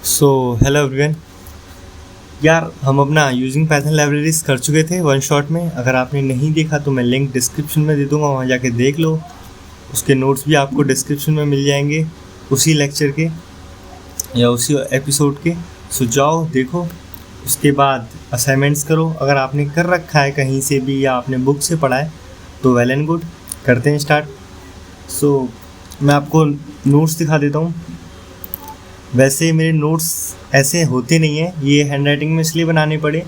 So hello everyone. यार हम अपना यूजिंग पाइथन लाइब्रेरीज कर चुके थे वन शॉट में। अगर आपने नहीं देखा तो मैं लिंक डिस्क्रिप्शन में दे दूंगा, वहाँ जाके देख लो। उसके नोट्स भी आपको डिस्क्रिप्शन में मिल जाएंगे उसी लेक्चर के या उसी एपिसोड के। सो जाओ देखो, उसके बाद असाइनमेंट्स करो। अगर आपने कर रखा है कहीं से भी या आपने बुक से पढ़ा है तो वेल एंड गुड, करते हैं स्टार्ट। सो मैं आपको नोट्स दिखा देता हूँ। वैसे मेरे नोट्स ऐसे होते नहीं हैं, ये हैंड राइटिंग में इसलिए बनाने पड़े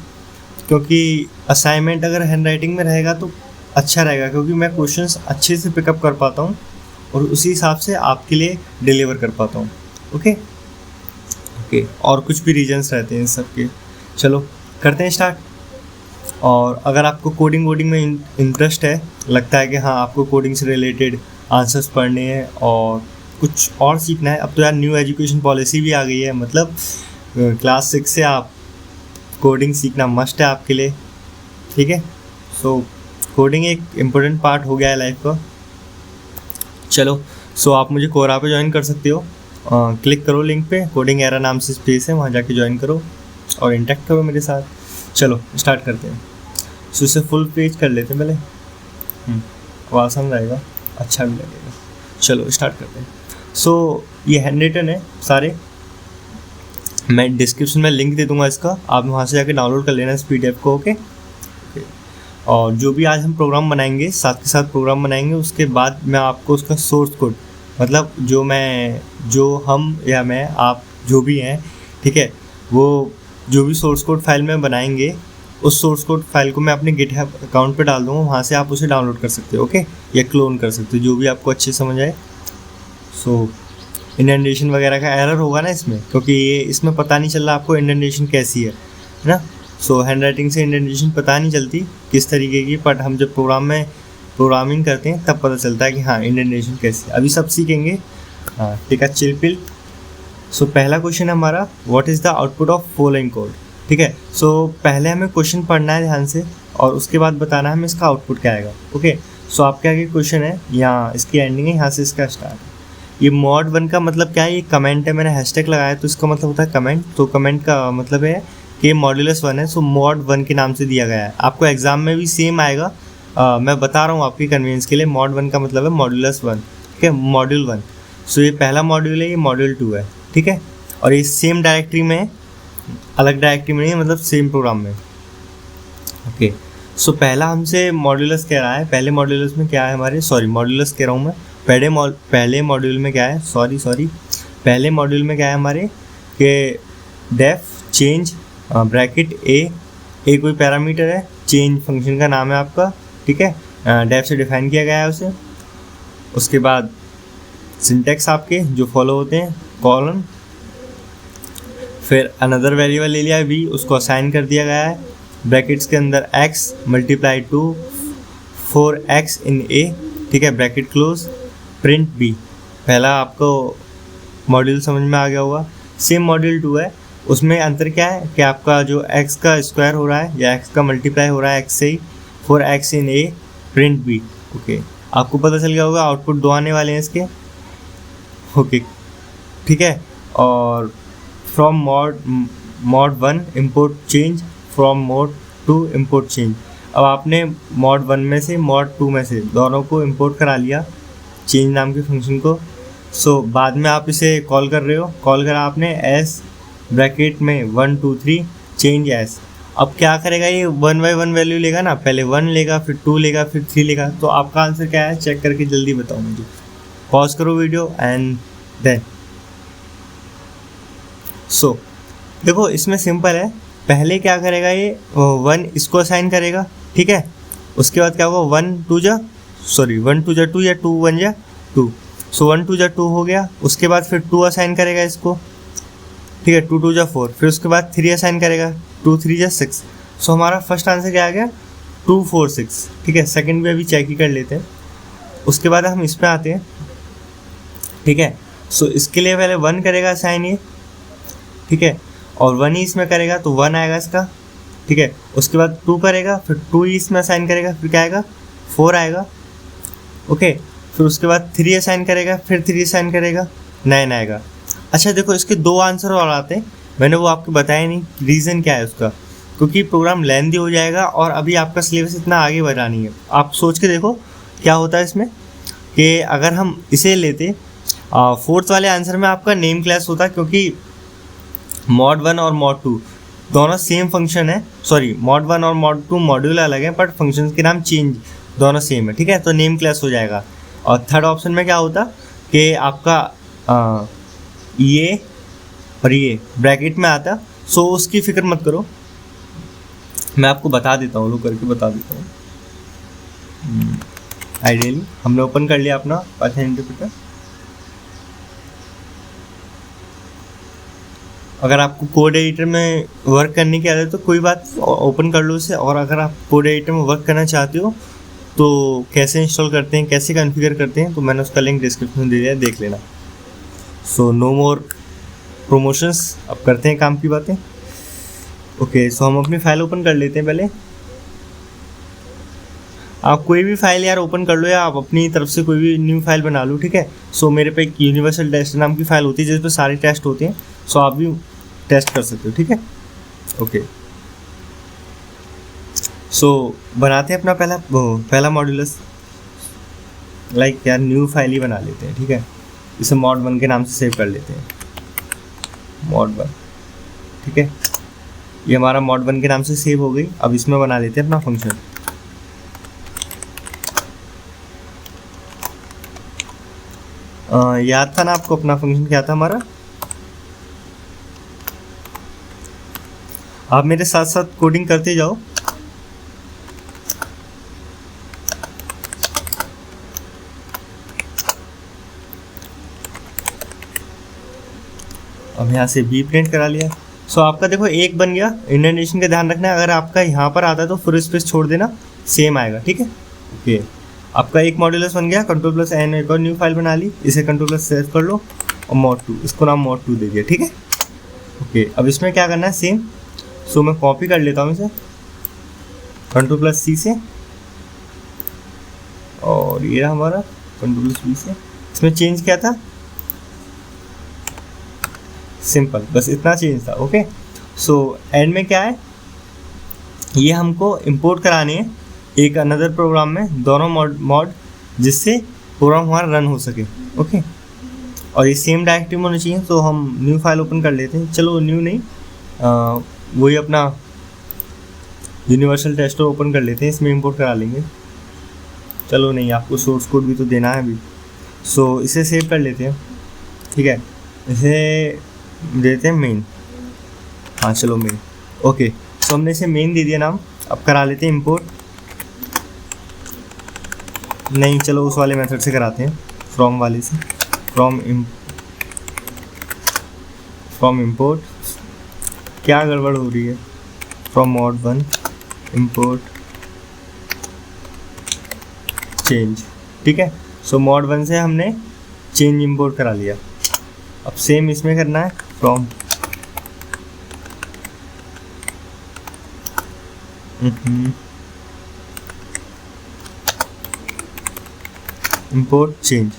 क्योंकि असाइनमेंट अगर हैंड राइटिंग में रहेगा तो अच्छा रहेगा, क्योंकि मैं क्वेश्चंस अच्छे से पिकअप कर पाता हूँ और उसी हिसाब से आपके लिए डिलीवर कर पाता हूँ। ओके ओके, और कुछ भी रीजन्स रहते हैं इन सब के। चलो करते हैं स्टार्ट। और अगर आपको कोडिंग वोडिंग में इंटरेस्ट है, लगता है कि हाँ आपको कोडिंग से रिलेटेड आंसर्स पढ़ने हैं और कुछ और सीखना है। अब तो यार न्यू एजुकेशन पॉलिसी भी आ गई है, मतलब क्लास 6 से आप कोडिंग सीखना मस्ट है आपके लिए। ठीक है, सो कोडिंग एक इम्पोर्टेंट पार्ट हो गया है लाइफ का। चलो सो आप मुझे कोरा पे ज्वाइन कर सकते हो। क्लिक करो लिंक पे, कोडिंग एरा नाम से स्पेस है, वहाँ जाके ज्वाइन करो और इंटरेक्ट करो मेरे साथ। चलो स्टार्ट करते हैं। सो इसे फुल पेज कर लेते हैं पहले, आसान रहेगा, अच्छा भी लगेगा। चलो स्टार्ट करते हैं। सो ये हैंड रिटन है सारे, मैं डिस्क्रिप्शन में लिंक दे दूंगा इसका, आप वहाँ से जाके डाउनलोड कर लेना इस PDF को। ओके, और जो भी आज हम प्रोग्राम बनाएंगे साथ के साथ प्रोग्राम बनाएंगे, उसके बाद मैं आपको उसका सोर्स कोड, मतलब जो हम या मैं आप जो भी हैं, ठीक है, वो जो भी सोर्स कोड फाइल में बनाएंगे उस सोर्स कोड फाइल को मैं अपने गिटहब अकाउंट पे डाल दूँगा, वहाँ से आप उसे डाउनलोड कर सकते हो। ओके, या क्लोन कर सकते हो, जो भी आपको अच्छे समझ आए। सो इंडेंटेशन वगैरह का एरर होगा ना इसमें, क्योंकि ये इसमें पता नहीं चल रहा आपको इंडेंटेशन कैसी है ना। सो हैंड राइटिंग से इंडेंटेशन पता नहीं चलती किस तरीके की, बट हम जब प्रोग्रामिंग करते हैं तब पता चलता है कि हाँ इंडेंटेशन कैसी है। अभी सब सीखेंगे, हाँ ठीक है, चिल पिल। सो पहला क्वेश्चन है हमारा, what is the output of following code. ठीक है, सो पहले हमें क्वेश्चन पढ़ना है ध्यान से और उसके बाद बताना है हमें इसका आउटपुट क्या आएगा। ओके, सो आपके आगे क्वेश्चन है, यहाँ इसकी एंडिंग है, यहाँ से इसका स्टार्ट है। ये mod 1 का मतलब क्या है, ये कमेंट है, मैंने हैशटैग लगाया तो इसका मतलब होता है कमेंट। तो कमेंट का मतलब है कि ये मॉड्यूलस 1 है, सो mod 1 के नाम से दिया गया है। आपको एग्जाम में भी सेम आएगा, मैं बता रहा हूँ आपकी कन्वीनियंस के लिए। mod 1 का मतलब है मॉड्यूलस 1, ठीक है, मॉड्यूल 1। सो ये पहला मॉड्यूल है, ये मॉड्यूल 2 है, ठीक है, और ये सेम डायरेक्टरी में है, अलग डायरेक्टरी में नहीं है, मतलब सेम प्रोग्राम में। ओके, सो पहला हमसे मॉड्यूलस कह रहा है, पहले मॉड्यूलस में क्या है हमारे, सॉरी मॉड्यूलस कह रहा हूँ मैं, पहले मॉड्यूल में क्या है, पहले मॉड्यूल में क्या है हमारे कि डेफ चेंज ब्रैकेट ए कोई पैरामीटर है, चेंज फंक्शन का नाम है आपका, ठीक है, डेफ से डिफाइन किया गया है उसे। उसके बाद सिंटेक्स आपके जो फॉलो होते हैं, कॉलन, फिर अनदर वेरिएबल ले लिया है v, उसको असाइन कर दिया गया है ब्रैकेट्स के अंदर x multiply two 4x in a, ठीक है, ब्रैकेट क्लोज, प्रिंट b। पहला आपको मॉड्यूल समझ में आ गया होगा। सेम मॉड्यूल 2 है, उसमें अंतर क्या है कि आपका जो x का स्क्वायर हो रहा है या x का मल्टीप्लाई हो रहा है x से ही, 4x in a print b। Okay, आपको पता चल गया होगा आउटपुट 2 आने वाले हैं इसके। ओके ठीक है, और from mod 1 import change, from mod 2 import change. अब आपने mod 1 में से mod 2 में से दोनों को इम्पोर्ट करा लिया चेंज नाम के फंक्शन को। सो बाद में आप इसे कॉल कर रहे हो, कॉल करा आपने s ब्रैकेट में 1 2 3 चेंज s। अब क्या करेगा ये 1 by 1 वैल्यू लेगा ना, पहले 1 लेगा, फिर 2 लेगा, फिर 3 लेगा। तो आपका आंसर क्या है, चेक करके जल्दी बताओ मुझे। पॉज करो वीडियो एंड देन। सो देखो इसमें सिंपल है, पहले क्या करेगा ये 1 इसको असाइन करेगा, ठीक है, उसके बाद क्या होगा 1 2 जा 2 या 2 1 जा 2। सो 1 2 जा 2 हो गया, उसके बाद फिर 2 असाइन करेगा इसको, ठीक है, 2 2 जा 4, फिर उसके बाद 3 असाइन करेगा, 2 3 जा 6। सो हमारा फर्स्ट आंसर क्या आ गया, 2 4 6, ठीक है। सेकंड भी अभी चेक ही कर लेते हैं, उसके बाद हम इस पे आते हैं, ठीक है। सो इसके लिए पहले 1 करेगा असाइन ये, ठीक है, और 1 ही इसमें करेगा तो 1 आएगा इसका, ठीक है। उसके बाद 2 करेगा, फिर 2 ही इसमें असाइन करेगा, फिर क्या आएगा 4 आएगा, ओके। फिर उसके बाद 3 असाइन करेगा, फिर 3 असाइन करेगा 9 आएगा। अच्छा देखो, इसके 2 आंसर और आते हैं, मैंने वो आपको बताया नहीं, रीज़न क्या है उसका, क्योंकि प्रोग्राम लेंथी हो जाएगा और अभी आपका सिलेबस इतना आगे बढ़ा नहीं है। आप सोच के देखो क्या होता है इसमें, कि अगर हम इसे लेते 4th वाले आंसर में आपका नेम क्लास होता, क्योंकि मॉड 1 और मॉड 2 दोनों सेम फंक्शन है, सॉरी मॉड 1 और मॉड 2 मॉड्यूल अलग है बट फंक्शन के नाम चेंज दोनों सेम है, ठीक है, तो नेम क्लास हो जाएगा। और थर्ड ऑप्शन में क्या होता कि आपका ये और ये ब्रैकेट में आता, सो उसकी फिक्र मत करो, मैं आपको बता देता हूँ, लो करके बता देता हूँ। आइडियली हमने ओपन कर लिया अपना पाइथन इंटरप्रेटर। अगर आपको कोड एडिटर में वर्क करने की आदत है तो कोई बात, ओपन कर लो इसे, और अगर आप कोड एडिटर में वर्क करना चाहते हो तो कैसे इंस्टॉल करते हैं, कैसे कॉन्फ़िगर करते हैं, तो मैंने उसका लिंक डिस्क्रिप्शन में दे दिया, देख लेना। सो नो मोर प्रमोशंस, अब करते हैं काम की बातें। ओके, सो हम अपनी फाइल ओपन कर लेते हैं। पहले आप कोई भी फाइल यार ओपन कर लो, या आप अपनी तरफ से कोई भी न्यू फाइल बना लो, ठीक है। सो मेरे पे एक यूनिवर्सल टेस्ट नाम की फाइल होती है जिस पे सारे टेस्ट होते हैं, सो आप भी टेस्ट कर सकते हो, ठीक है। ओके, सो बनाते हैं अपना पहला मॉड्यूलस, लाइक यार न्यू फाइल ही बना लेते हैं, ठीक है। इसे मॉड 1 के नाम से सेव कर लेते हैं, मॉड 1, ठीक है। ये हमारा मॉड 1 के नाम से सेव हो गई। अब इसमें बना लेते हैं अपना फंक्शन। याद था ना आपको अपना फंक्शन क्या था हमारा? आप मेरे साथ साथ कोडिंग करते जाओ। अब यहाँ से बी प्रिंट करा लिया। सो आपका देखो एक बन गया। इंडेंटेशन का ध्यान रखना है, अगर आपका यहाँ पर आता है तो फुल स्पेस छोड़ देना, सेम आएगा, ठीक है। ओके, आपका एक मॉड्यूलस बन गया। Ctrl+N एक और न्यू फाइल बना ली, इसे Ctrl+ सेव कर लो और मॉड 2, इसको नाम मॉड 2 दे दिया, ठीक है। ओके, अब इसमें क्या करना है सेम। सो मैं कॉपी कर लेता हूँ इसे Ctrl+C से, और ये रहा हमारा Ctrl+V से। इसमें चेंज क्या था, सिंपल, बस इतना चेंज था। ओके, सो एंड में क्या है, ये हमको इंपोर्ट कराने हैं एक अनदर प्रोग्राम में, दोनों मॉड जिससे प्रोग्राम हमारा रन हो सके। ओके, और ये सेम डायरेक्टरी में होनी चाहिए। तो हम न्यू फाइल ओपन कर लेते हैं। चलो न्यू नहीं, वही अपना यूनिवर्सल टेस्टर ओपन कर लेते हैं, इसमें इंपोर्ट करा लेंगे। चलो नहीं, आपको सोर्स कोड भी तो देना है अभी। सो इसे सेव कर लेते हैं, ठीक है। इसे देते हैं मेन, हाँ चलो मेन। ओके, तो हमने इसे मेन दे दिया नाम। अब करा लेते हैं इंपोर्ट, नहीं चलो उस वाले मेथड से कराते हैं, फ्रॉम वाले से। फ्रॉम इंपोर्ट, क्या गड़बड़ हो रही है, फ्रॉम मॉड 1 इंपोर्ट चेंज, ठीक है। सो मॉड 1 से हमने चेंज इंपोर्ट करा लिया। अब सेम इसमें करना है, फ्रॉम इंपोर्ट चेंज।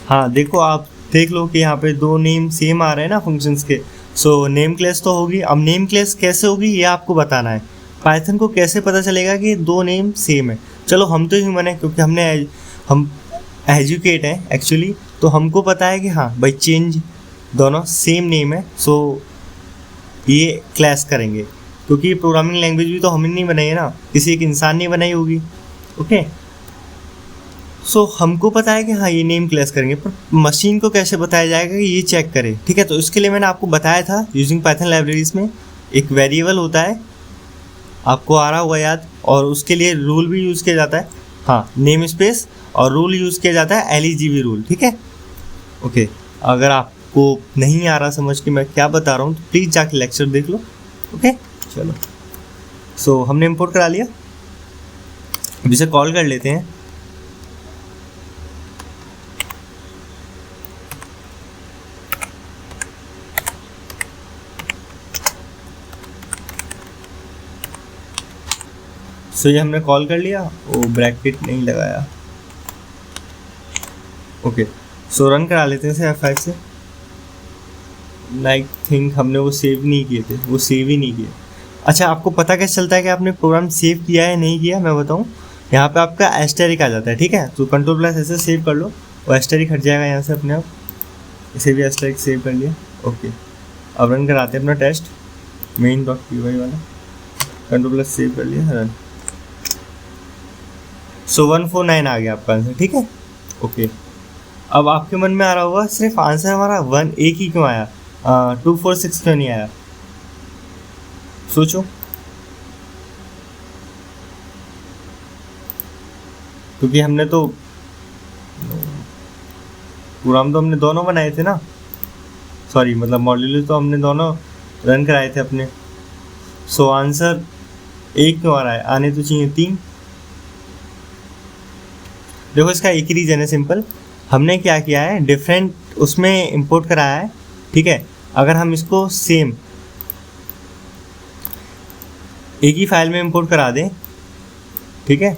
हाँ देखो, आप देख लो कि यहाँ पे दो नेम सेम आ रहे हैं ना फंक्शंस के। सो नेम क्लास तो होगी। अब नेम क्लास कैसे होगी ये आपको बताना है। पाइथन को कैसे पता चलेगा कि दो नेम सेम है? चलो हम तो ह्यूमन है, क्योंकि हम एजुकेट हैं एक्चुअली, तो हमको पता है कि हाँ भाई चेंज दोनों सेम नेम है, सो ये क्लास करेंगे। क्योंकि ये प्रोग्रामिंग लैंग्वेज भी तो हमने नहीं बनाई है ना, किसी एक इंसान ने बनाई होगी। ओके, सो हमको पता है कि हाँ ये नेम क्लास करेंगे, पर मशीन को कैसे बताया जाएगा कि ये चेक करे, ठीक है। तो इसके लिए मैंने आपको बताया था, यूजिंग पाइथन लाइब्रेरीज में एक वेरिएबल होता है, आपको आ रहा होगा याद, और उसके लिए रूल भी यूज़ किया जाता है, हाँ नेम स्पेस, और रूल यूज़ किया जाता है LEGV रूल, ठीक है। ओके, अगर आपको नहीं आ रहा समझ कि मैं क्या बता रहा हूँ तो प्लीज़ जाके लेक्चर देख लो। ओके चलो, सो हमने इंपोर्ट करा लिया। अब इसे कॉल कर लेते हैं। सो ये हमने कॉल कर लिया, वो ब्रैकेट नहीं लगाया। ओके, सो रन करा लेते हैं इसे F5 से। लाइक थिंक हमने वो सेव नहीं किए थे, वो सेव ही नहीं किए। अच्छा, आपको पता कैसे चलता है कि आपने प्रोग्राम सेव किया है नहीं किया? मैं बताऊँ, यहाँ पे आपका एस्टेरिक आ जाता है, ठीक है। तो कंट्रोल प्लस ऐसे सेव कर लो, वो एस्टेरिक हट जाएगा यहाँ से अपने आप। इसे भी एस्टेरिक सेव कर लिया, ओके। अब रन कराते हैं अपना टेस्ट, main.py वाला। कंट्रोल प्लस सेव कर लिया, रन। सो 149 आ गया आपका आंसर, ठीक है, ओके। अब आपके मन में आ रहा होगा सिर्फ आंसर हमारा 1 एक ही क्यों आया, 246 क्यों नहीं आया? सोचो, क्योंकि हमने तो प्रोग्राम तो हमने दोनों बनाए थे ना, सॉरी मतलब मॉड्यूल तो हमने दोनों रन कराए थे अपने। सो आंसर एक क्यों आ रहा है? आने तो चाहिए 3। देखो इसका एक ही रीज़न है, सिंपल। हमने क्या किया है, डिफरेंट उसमें इंपोर्ट कराया है, ठीक है। अगर हम इसको सेम एक ही फाइल में इंपोर्ट करा दें, ठीक है,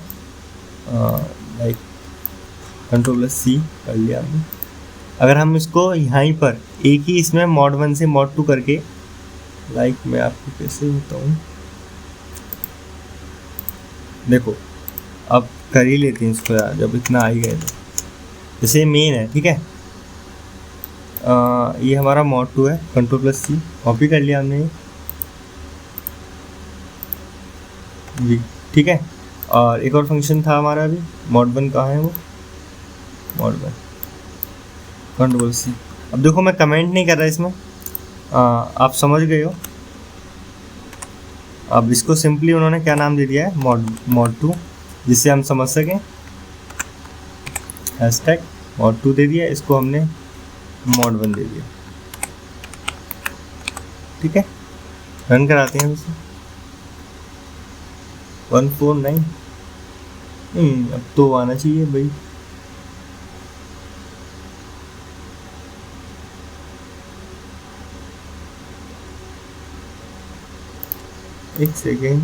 लाइक कंट्रोल प्लस सी कर लिया हमने। अगर हम इसको यहाँ पर एक ही इसमें mod 1 से mod 2 करके, लाइक मैं आपको कैसे बताऊँ, देखो अब कर ही लेते हैं इसको यार, जब इतना आ ही गए तो। जैसे मेन है, ठीक है, ये हमारा mod 2 है, कंट्रोल प्लस सी कॉपी कर लिया हमने जी, ठीक है। और एक और फंक्शन था हमारा अभी, mod 1 कहाँ है वो, mod 1 कंट्रोल सी। अब देखो मैं कमेंट नहीं कर रहा इसमें, आप समझ गए हो। अब इसको सिंपली उन्होंने क्या नाम दे दिया है, mod 2, जिससे हम समझ सकें। हैशटैग mod 2 दे दिया, इसको हमने mod 1 दे दिया, ठीक है। रन कराते हैं इसे। 149 अब तो आना चाहिए भाई। एक सेकेंड,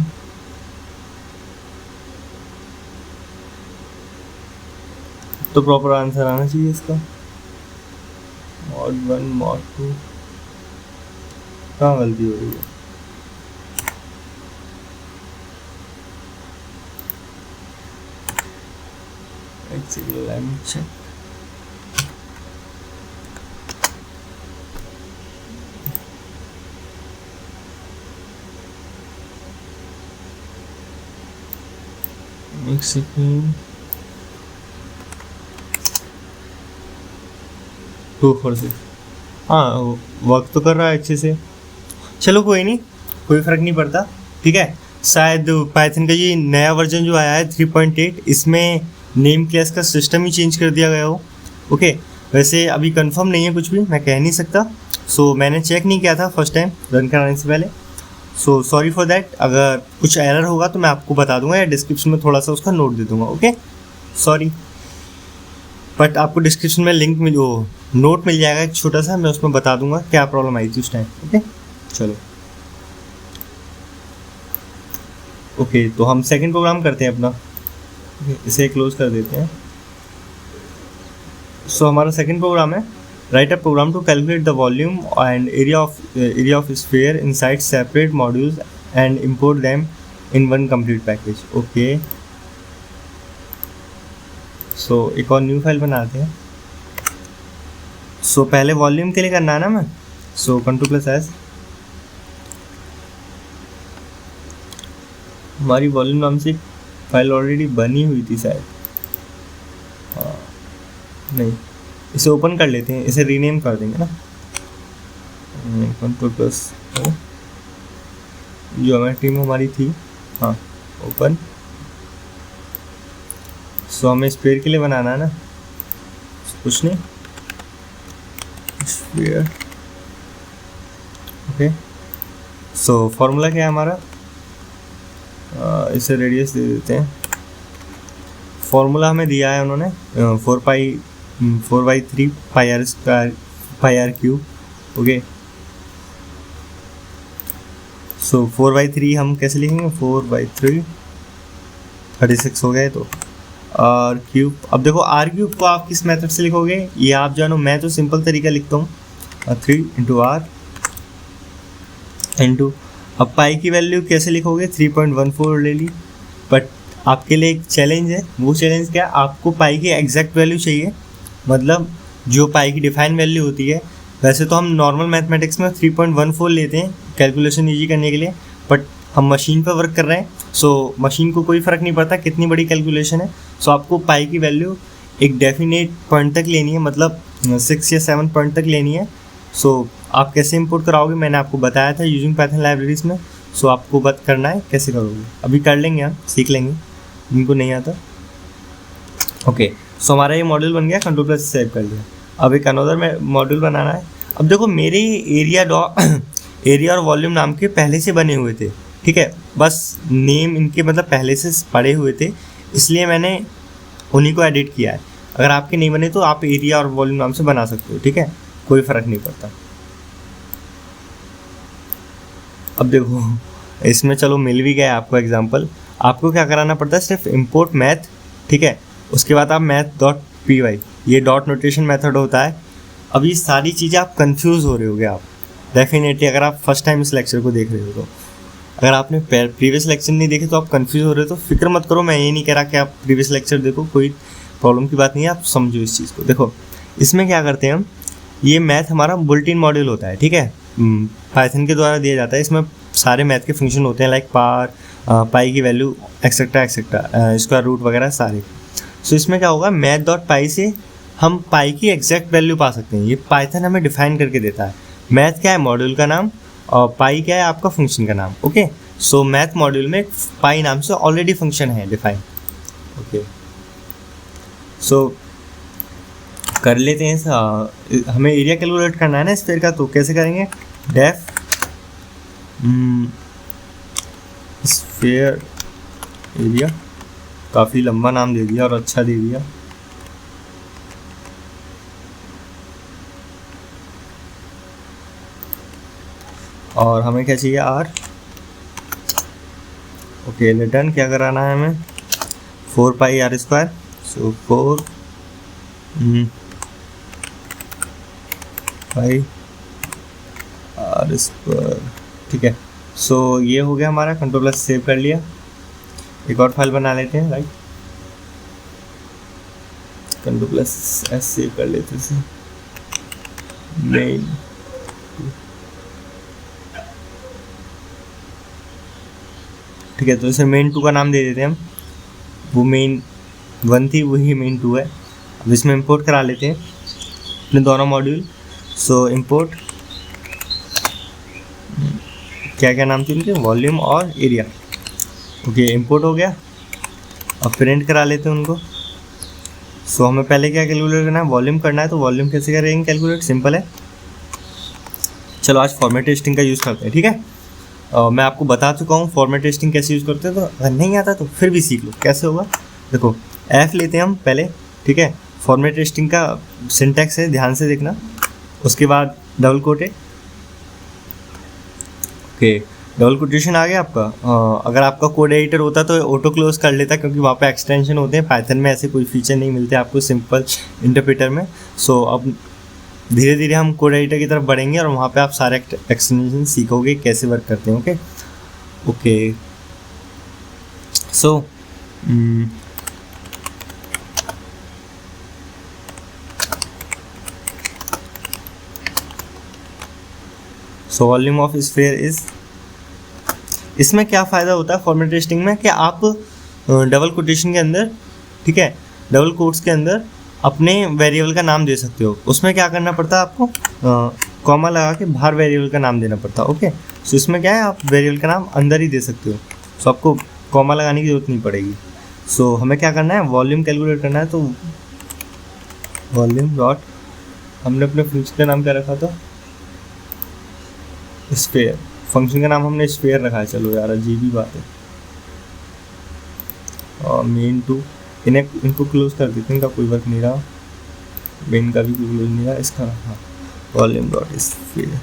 तो प्रॉपर आंसर आना चाहिए इसका। mod 1 mod 2 कहाँ गलती हो रही है? एक सेकेंड, लेट मी चेक। एक सेकेंड, 246, हाँ वर्क तो कर रहा है अच्छे से। चलो कोई नहीं, कोई फ़र्क नहीं पड़ता, ठीक है। शायद पाइथन का ये नया वर्जन जो आया है 3.8, इसमें नेम क्लास का सिस्टम ही चेंज कर दिया गया हो, ओके। वैसे अभी कंफर्म नहीं है कुछ भी, मैं कह नहीं सकता। सो मैंने चेक नहीं किया था फर्स्ट टाइम रन कराने से पहले, सो सॉरी फॉर दैट। अगर कुछ एरर होगा तो मैं आपको बता दूंगा या डिस्क्रिप्शन में थोड़ा सा उसका नोट दे दूंगा, ओके, सॉरी। बट आपको डिस्क्रिप्शन में लिंक मिल, वो नोट मिल जाएगा एक छोटा सा, मैं उसमें बता दूंगा क्या प्रॉब्लम आई थी उस टाइम, ओके। चलो ओके, तो हम सेकंड प्रोग्राम करते हैं अपना, इसे क्लोज कर देते हैं। सो हमारा सेकंड प्रोग्राम है, right a program to calculate the volume and area of sphere inside separate modules and import them in one complete package, okay. So एक और न्यू फाइल बनाते हैं। सो पहले वॉल्यूम के लिए करना है ना मैं, सो कंट्रोल प्लस एस। हमारी वॉल्यूम नाम से फाइल ऑलरेडी बनी हुई थी शायद, नहीं, इसे ओपन कर लेते हैं, इसे रीनेम कर देंगे ना, कंट्रोल प्लस ज्योमेट्री में हमारी थी, हाँ ओपन। सो हमें स्फीयर के लिए बनाना है ना, कुछ नहीं, स्फीयर, ओके। सो फॉर्मूला क्या है हमारा, इसे रेडियस दे देते हैं। फॉर्मूला हमें दिया है उन्होंने 4/3 pi R square pi R cube, okay. So 4/3 हम कैसे लिखेंगे, 4/3 36 हो गए तो, और क्यूब। अब देखो आर क्यूब को आप किस मेथड से लिखोगे ये आप जानो, मैं तो सिंपल तरीका लिखता हूँ, 3 × r इनटू, अब पाई की वैल्यू कैसे लिखोगे, 3.14 ले ली, बट आपके लिए एक चैलेंज है। वो चैलेंज क्या है, आपको पाई की एग्जैक्ट वैल्यू चाहिए, मतलब जो पाई की डिफाइन वैल्यू होती है। वैसे तो हम नॉर्मल मैथमेटिक्स में 3.14 लेते हैं कैलकुलेशन ईजी करने के लिए, बट हम मशीन पर वर्क कर रहे हैं, सो मशीन को कोई फ़र्क नहीं पड़ता कितनी बड़ी कैलकुलेशन है। सो आपको पाई की वैल्यू एक डेफिनेट पॉइंट तक लेनी है, मतलब 6 या 7 पॉइंट तक लेनी है। सो आप कैसे इंपोर्ट कराओगे, मैंने आपको बताया था यूजिंग पाइथन लाइब्रेरीज में। सो आपको बात करना है कैसे करोगे, अभी कर लेंगे, हम सीख लेंगे, जिनको नहीं आता। ओके, सो हमारा ये मॉड्यूल बन गया, कंट्रोल प्लस सेव कर लिया। अब एक अनदर में मॉड्यूल बनाना है। अब देखो मेरे एरिया और वॉल्यूम नाम के पहले से बने हुए थे, ठीक है, बस नेम इनके मतलब पहले से पड़े हुए थे, इसलिए मैंने उन्हीं को एडिट किया है। अगर आपके नहीं बने तो आप एरिया और वॉल्यूम नाम से बना सकते हो, ठीक है, कोई फ़र्क नहीं पड़ता। अब देखो इसमें चलो मिल भी गया आपको एग्जांपल। आपको क्या कराना पड़ता है, सिर्फ इंपोर्ट मैथ, ठीक है, उसके बाद आप math.py, ये डॉट नोटेशन मेथड होता है। अब ये सारी चीज़ें आप कंफ्यूज हो रहे होगे आप डेफिनेटली, अगर आप फर्स्ट टाइम इस लेक्चर को देख रहे हो तो। अगर आपने प्रीवियस लेक्चर नहीं देखे तो आप कंफ्यूज हो रहे हो तो फिक्र मत करो, मैं ये नहीं कह रहा कि आप प्रीवियस लेक्चर देखो, कोई प्रॉब्लम की बात नहीं है, आप समझो इस चीज़ को। देखो इसमें क्या करते हैं हम, ये मैथ हमारा बुलेटिन मॉड्यूल होता है, ठीक है, पाइथन के द्वारा दिया जाता है। इसमें सारे मैथ के फंक्शन होते हैं, लाइक पार, पाई की वैल्यू, एक्सेट्रा एक्सेट्रा, स्क्वायर रूट वगैरह सारे। सो इसमें क्या होगा, मैथ.पाई से हम पाई की एग्जैक्ट वैल्यू पा सकते हैं। ये पाइथन हमें डिफाइन करके देता है। मैथ क्या है, मॉड्यूल का नाम, और पाई क्या है, आपका फंक्शन का नाम। ओके, सो मैथ मॉड्यूल में पाई नाम से ऑलरेडी फंक्शन है डिफाइन। ओके, सो कर लेते हैं। हमें एरिया कैलकुलेट करना है ना स्फीयर का, तो कैसे करेंगे, डेफ स्फीयर एरिया, काफ़ी लंबा नाम दे दिया और अच्छा दे दिया। और हमें क्या चाहिए, आर। ओके, रिटर्न क्या कराना है हमें, 4 pi R square, so 4 pi R square, ठीक है। सो ये हो गया हमारा, कंट्रोल प्लस सेव कर लिया। एक और फाइल बना लेते हैं, right, control plus S save कर लेते हैं, मेन, ठीक है। तो इसे मेन 2 का नाम दे देते हैं हम, वो मेन 1 थी वही मेन 2 है। अब इसमें इंपोर्ट करा लेते हैं अपने दोनों मॉड्यूल। सो इंपोर्ट, क्या क्या नाम थे उनके, वॉल्यूम और एरिया। ओके, इंपोर्ट हो गया। अब प्रिंट करा लेते हैं उनको। सो हमें पहले क्या कैलकुलेट करना है, वॉल्यूम करना है। तो वॉल्यूम कैसे करेंगे कैलकुलेट, सिंपल है। चलो आज फॉर्मेट टेस्टिंग का यूज़ करते हैं, ठीक है। मैं आपको बता चुका हूँ फॉर्मेट टेस्टिंग कैसे यूज़ करते हैं, तो अगर नहीं आता तो फिर भी सीख लो कैसे होगा। देखो एफ लेते हैं हम पहले, ठीक है, फॉर्मेट टेस्टिंग का सिंटैक्स है, ध्यान से देखना। उसके बाद double coated, okay, double quotation आ गया आपका। अगर आपका कोड एडिटर होता तो ऑटो क्लोज कर लेता, क्योंकि वहाँ पे एक्सटेंशन होते हैं। पाइथन में ऐसे कोई फीचर नहीं मिलते आपको सिंपल इंटरप्रेटर में। सो अब धीरे धीरे हम कोड एडिटर की तरफ बढ़ेंगे और वहाँ पे आप सारे एक्सटेंशन सीखोगे कैसे वर्क करते हैं। Okay okay, so volume of sphere is, इसमें क्या फ़ायदा होता है फॉर्मेट टेस्टिंग में कि आप डबल कोटेशन के अंदर, ठीक है, डबल कोट्स के अंदर अपने वेरिएबल का नाम दे सकते हो। उसमें क्या करना पड़ता है आपको, कॉमा लगा के बाहर वेरिएबल का नाम देना पड़ता है। ओके, सो इसमें क्या है, आप वेरिएबल का नाम अंदर ही दे सकते हो, सो आपको कॉमा लगाने की ज़रूरत नहीं पड़ेगी। सो हमें क्या करना है, वॉल्यूम कैलकुलेट करना है। तो वॉल्यूम डॉट, हमने अपने फंक्शन का नाम क्या रखा था, स्फीयर। फंक्शन का नाम हमने स्फीयर रखा है। चलो यार अजीब ही बात है। और मेन 2, इनको क्लोज कर देते हैं, इनका कोई वर्क नहीं रहा, मेन का भी कोई क्लोज नहीं रहा, इसका हाँ, volume dot sphere.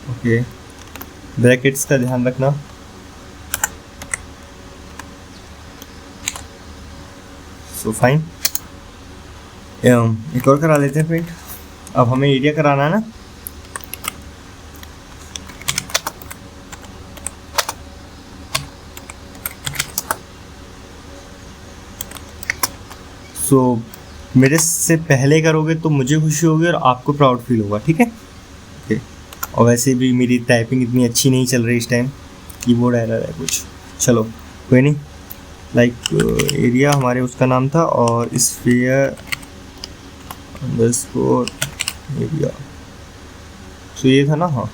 Okay, brackets का ध्यान रखना। सो फाइन, एक और करा लेते हैं प्रिंट। अब हमें एरिया कराना है ना, सो मेरे से पहले करोगे तो मुझे खुशी होगी और आपको प्राउड फील होगा, ठीक है। ओके, और वैसे भी मेरी टाइपिंग इतनी अच्छी नहीं चल रही इस टाइम, कीबोर्ड एरर है कुछ, चलो कोई नहीं। लाइक एरिया हमारे उसका नाम था और स्फीयर अंडरस्कोर एरिया, तो ये था ना। हाँ,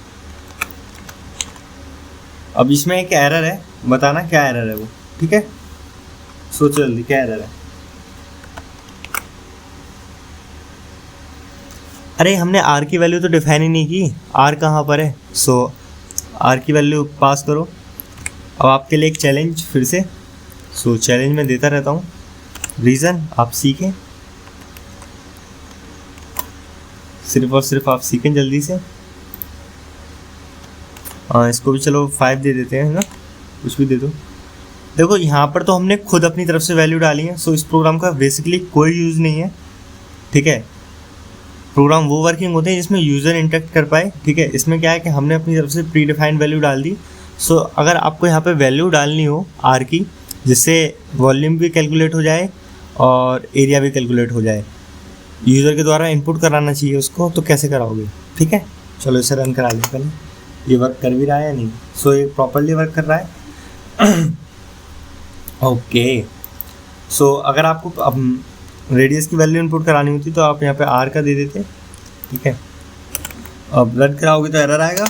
अब इसमें एक एरर है, बताना क्या एरर है वो, ठीक है। सोचो जल्दी क्या एरर है। अरे हमने आर की वैल्यू तो डिफाइन ही नहीं की, आर कहाँ पर है। सो आर की वैल्यू पास करो। अब आपके लिए एक चैलेंज फिर से, सो चैलेंज मैं देता रहता हूँ, रीज़न आप सीखें, सिर्फ और सिर्फ आप सीखें जल्दी से। इसको भी चलो 5 दे देते हैं, है ना, कुछ भी दे दो। देखो यहाँ पर तो हमने खुद अपनी तरफ से वैल्यू डाली है, सो इस प्रोग्राम का बेसिकली कोई यूज़ नहीं है, ठीक है। प्रोग्राम वो वर्किंग होते हैं जिसमें यूज़र इंटरेक्ट कर पाए, ठीक है। इसमें क्या है कि हमने अपनी तरफ से प्री डिफाइंड वैल्यू डाल दी। सो अगर आपको यहाँ पे वैल्यू डालनी हो आर की, जिससे वॉल्यूम भी कैलकुलेट हो जाए और एरिया भी कैलकुलेट हो जाए, यूज़र के द्वारा इनपुट कराना चाहिए उसको, तो कैसे कराओगे, ठीक है। चलो इसे रन करा लें पहले, ये वर्क कर भी रहा है या नहीं। सो ये प्रॉपरली वर्क कर रहा है। ओके, सो अगर आपको अब रेडियस की वैल्यू इनपुट करानी होती तो आप यहाँ पे आर का दे देते, ठीक है। अब रन कराओगे तो एरर आएगा,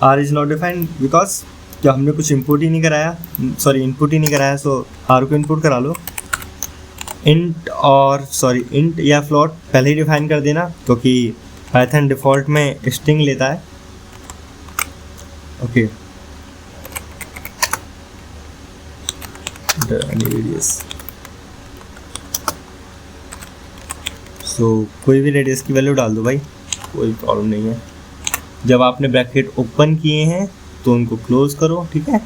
R is not defined, because क्या हमने कुछ इनपुट ही नहीं कराया, सॉरी इनपुट ही नहीं कराया। सो आर को इनपुट करा लो, इंट और सॉरी इंट या फ्लोट पहले ही डिफाइन कर देना, क्योंकि पाइथन डिफ़ॉल्ट में स्ट्रिंग लेता है। ओके, रेडियस, सो कोई भी रेडियस की वैल्यू डाल दो भाई, कोई प्रॉब्लम नहीं है। जब आपने ब्रैकेट ओपन किए हैं तो उनको क्लोज करो, ठीक है।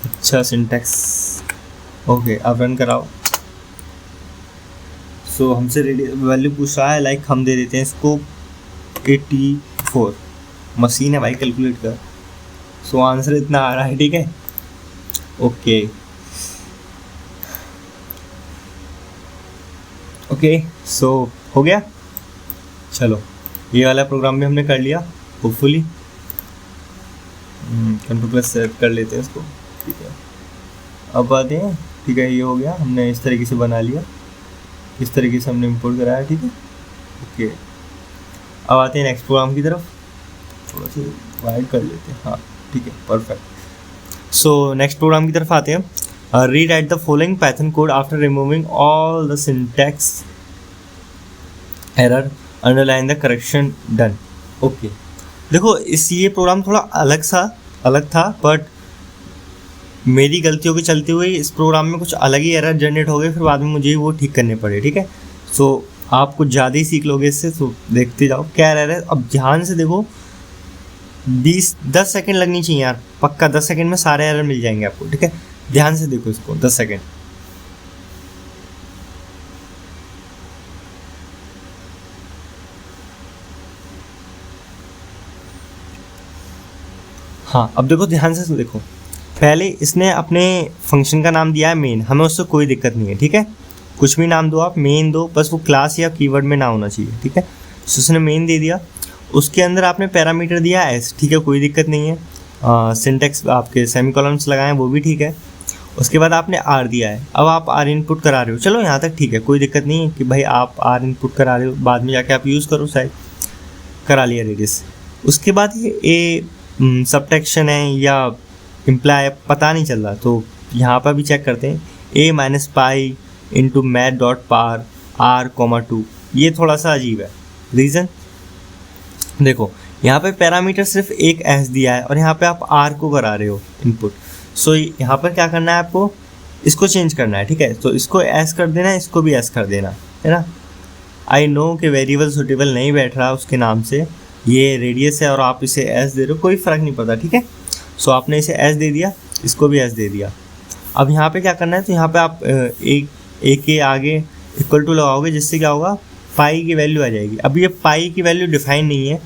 अच्छा सिंटैक्स, ओके अब रन कराओ। सो हमसे वैल्यू पूछ रहा है, लाइक हम दे देते हैं इसको 84, मशीन है भाई कैलकुलेट कर। सो आंसर इतना आ रहा है, ठीक है। ओके ओके, सो हो गया। चलो ये वाला प्रोग्राम भी हमने कर लिया होपफुली, कंट्रोल+ कर लेते हैं इसको, ठीक है। अब आते हैं, ठीक है, ये हो गया, हमने इस तरीके से बना लिया, इस तरीके से हमने इंपोर्ट कराया, ठीक है। ओके, अब आते हैं नेक्स्ट प्रोग्राम की तरफ, थोड़ा सा वाइड कर लेते हैं, हाँ ठीक है, परफेक्ट। सो नेक्स्ट प्रोग्राम की तरफ आते हैं। Rewrite the following Python code after removing all the syntax error, underline the correction done. Okay, देखो ये प्रोग्राम थोड़ा अलग था, बट मेरी गलतियों के चलते हुए इस प्रोग्राम में कुछ अलग ही एरर जनरेट हो गए, फिर बाद में मुझे वो ठीक करने पड़े, ठीक है। सो आप कुछ ज़्यादा ही सीख लोगे इससे, तो देखते जाओ क्या एरर है। अब ध्यान से देखो, 10 सेकेंड लगनी चाहिए यार, पक्का 10 सेकेंड में सारे एरर मिल जाएंगे आपको, ठीक है। ध्यान से देखो इसको, 10 सेकेंड। हाँ अब देखो ध्यान से देखो, पहले इसने अपने फंक्शन का नाम दिया है मेन, हमें उससे कोई दिक्कत नहीं है, ठीक है। कुछ भी नाम दो आप, मेन दो, बस वो क्लास या कीवर्ड में ना होना चाहिए, ठीक है। सो उसने मेन दे दिया, उसके अंदर आपने पैरामीटर दिया एस, ठीक है, कोई दिक्कत नहीं है। सिंटैक्स आपके सेमीकोलन्स लगाए वो भी ठीक है। उसके बाद आपने आर दिया है, अब आप आर इनपुट करा रहे हो, चलो यहाँ तक ठीक है, कोई दिक्कत नहीं है कि भाई आप आर इनपुट करा रहे हो, बाद में जाके आप यूज़ करो, शायद करा लिया रेडियस। उसके बाद ये ए सबट्रैक्शन है या इम्प्लाई पता नहीं चल रहा, तो यहाँ पर भी चेक करते हैं, a minus pi into math dot pow r,2, ये थोड़ा सा अजीब है। रीज़न देखो, यहाँ पे पैरामीटर सिर्फ एक s दिया है और यहाँ पे आप r को करा रहे हो इनपुट। सो यहाँ पर क्या करना है आपको, इसको चेंज करना है, ठीक है। तो इसको s कर देना है, इसको भी s कर देना है ना। आई नो कि वेरिएबल सुटेबल नहीं बैठ रहा उसके नाम से, ये रेडियस है और आप इसे s दे रहे हो, कोई फ़र्क नहीं पड़ता, ठीक है। सो आपने इसे s दे दिया, इसको भी s दे दिया। अब यहाँ पे क्या करना है, तो यहाँ पे आप एक के आगे इक्वल टू लगाओगे, जिससे क्या होगा, पाई की वैल्यू आ जाएगी। अब ये पाई की वैल्यू डिफाइन नहीं है,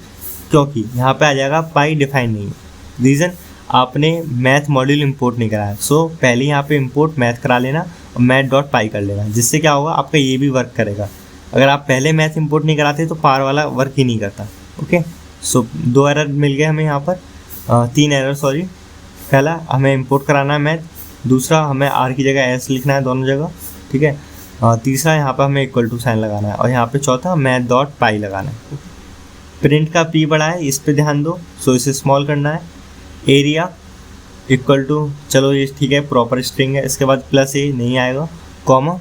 क्योंकि यहाँ पे आ जाएगा पाई डिफाइन नहीं है। रीज़न, आपने मैथ मॉड्यूल इंपोर्ट नहीं कराया। सो पहले यहाँ पे इंपोर्ट मैथ करा लेना और math.py कर लेना, जिससे क्या होगा आपका ये भी वर्क करेगा। अगर आप पहले मैथ इंपोर्ट नहीं कराते तो पार वाला वर्क ही नहीं करता। ओके, सो 2 एरर मिल गए हमें यहाँ पर, 3 एरर सॉरी। पहला हमें इंपोर्ट कराना है मैथ, दूसरा हमें आर की जगह एस लिखना है दोनों जगह, ठीक है। तीसरा यहाँ पर हमें इक्वल टू साइन लगाना है और यहाँ पे चौथा math.py लगाना है। प्रिंट का पी बड़ा है, इस पे ध्यान दो, सो इसे स्मॉल करना है। एरिया इक्वल टू, चलो ये ठीक है, प्रॉपर स्ट्रिंग है। इसके बाद प्लस ए नहीं आएगा, कॉमा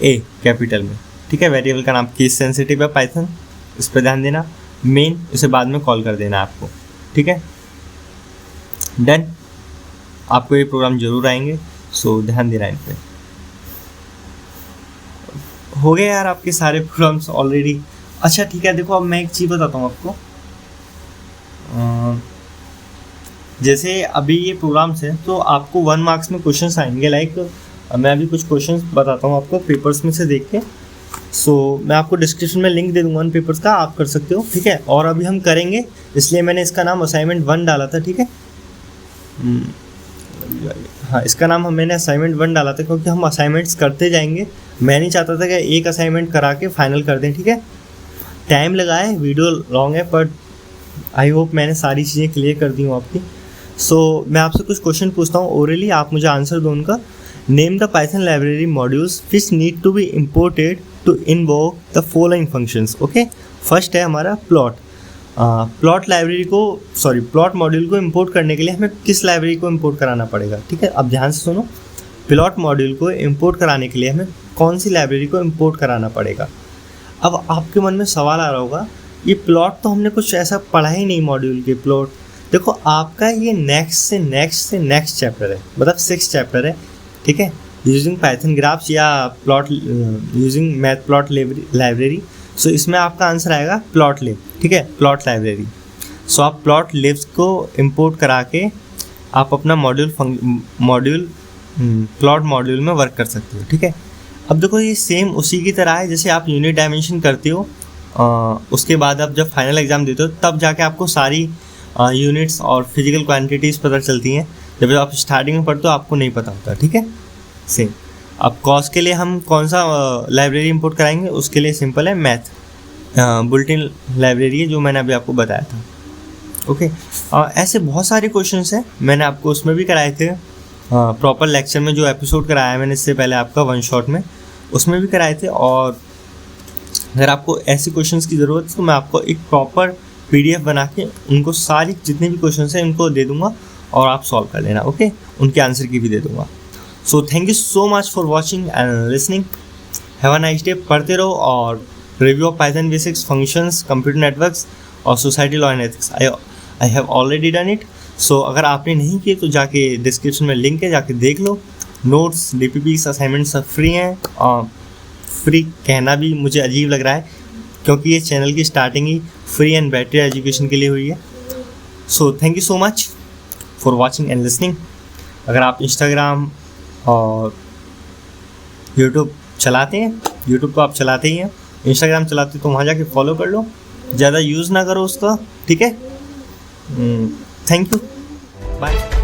ए कैपिटल में, ठीक है। वेरिएबल का नाम केस सेंसिटिव है पाइथन, इस पर ध्यान देना। मेन इसे बाद में कॉल कर देना आपको, ठीक है। डन, आपको ये प्रोग्राम जरूर आएंगे, सो ध्यान देना इन पे। हो गए यार आपके सारे प्रोग्राम्स ऑलरेडी। अच्छा ठीक है, देखो अब मैं एक चीज़ बताता हूँ आपको। जैसे अभी ये प्रोग्राम्स हैं तो आपको 1 मार्क्स में क्वेश्चंस आएंगे। लाइक मैं अभी कुछ क्वेश्चंस बताता हूँ आपको पेपर्स में से देख के। सो मैं आपको डिस्क्रिप्शन में लिंक दे दूंगा उन पेपर्स का, आप कर सकते हो, ठीक है। और अभी हम करेंगे, इसलिए मैंने इसका नाम असाइनमेंट 1 डाला था, ठीक है। हाँ, इसका नाम मैंने असाइनमेंट 1 डाला था क्योंकि हम असाइनमेंट्स करते जाएंगे। मैं नहीं चाहता था कि एक असाइनमेंट करा के फाइनल कर दें, ठीक है। टाइम लगा है, वीडियो लॉन्ग है, बट आई होप मैंने सारी चीज़ें क्लियर कर दी हूँ आपकी। सो मैं आपसे कुछ क्वेश्चन पूछता हूँ ओरली, आप मुझे आंसर दो उनका। Name the Python library modules which need to be imported to invoke the following functions. Okay, first है हमारा प्लॉट। प्लॉट मॉड्यूल को इंपोर्ट करने के लिए हमें किस लाइब्रेरी को इंपोर्ट कराना पड़ेगा, ठीक है। अब ध्यान से सुनो, प्लॉट मॉड्यूल को इंपोर्ट कराने के लिए हमें कौन सी लाइब्रेरी को इंपोर्ट कराना पड़ेगा। अब आपके मन में सवाल आ रहा होगा, ये प्लॉट तो हमने कुछ ऐसा पढ़ा ही नहीं मॉड्यूल के प्लॉट। देखो आपका ये नेक्स्ट से नेक्स्ट चैप्टर है, मतलब 6th चैप्टर है, ठीक है। यूजिंग पाइथन ग्राफ्स या plot using math plot library. So इसमें आपका आंसर आएगा प्लॉट लिब, ठीक है, प्लॉट लाइब्रेरी। सो आप प्लॉट लिब्स को इंपोर्ट करा के आप अपना प्लॉट मॉड्यूल में वर्क कर सकते हो, ठीक है। अब देखो ये सेम उसी की तरह है जैसे आप यूनिट डायमेंशन करते हो, उसके बाद आप जब फाइनल एग्जाम देते हो तब जाके आपको सारी यूनिट्स और फिजिकल क्वांटिटीज़ पता चलती हैं। जब आप स्टार्टिंग में पढ़ते हो आपको नहीं पता होता, ठीक है। सेम अब कॉस्ट के लिए हम कौन सा लाइब्रेरी इंपोर्ट कराएंगे, उसके लिए सिंपल है मैथ बुलेटिन लाइब्रेरी है जो मैंने अभी आपको बताया था। ओके, ऐसे बहुत सारे क्वेश्चंस हैं, मैंने आपको उसमें भी कराए थे प्रॉपर लेक्चर में, जो एपिसोड कराया है मैंने इससे पहले आपका 1 शॉट में, उसमें भी कराए थे। और अगर आपको ऐसे क्वेश्चंस की ज़रूरत है तो मैं आपको एक प्रॉपर PDF बना के उनको सारी जितने भी क्वेश्चंस हैं उनको दे दूंगा और आप सॉल्व कर लेना, ओके। उनके आंसर की भी दे दूंगा। So thank you so much for watching and listening. Have a nice day. पढ़ते रहो और review of Python basics, functions, computer networks और society law and ethics I have already done it. So अगर आपने नहीं किए तो जाके डिस्क्रिप्शन में लिंक है, जाके देख लो। नोट्स, DPPs, असाइनमेंट्स सब फ्री हैं। फ्री कहना भी मुझे अजीब लग रहा है क्योंकि ये चैनल की starting he free and better education के लिए हुई है। सो thank you so much for watching and listening. अगर आप इंस्टाग्राम और यूट्यूब चलाते हैं, यूट्यूब को आप चलाते ही हैं, इंस्टाग्राम चलाते तो वहाँ जाके फॉलो कर लो, ज़्यादा यूज़ ना करो उसका, ठीक है। Thank you, bye.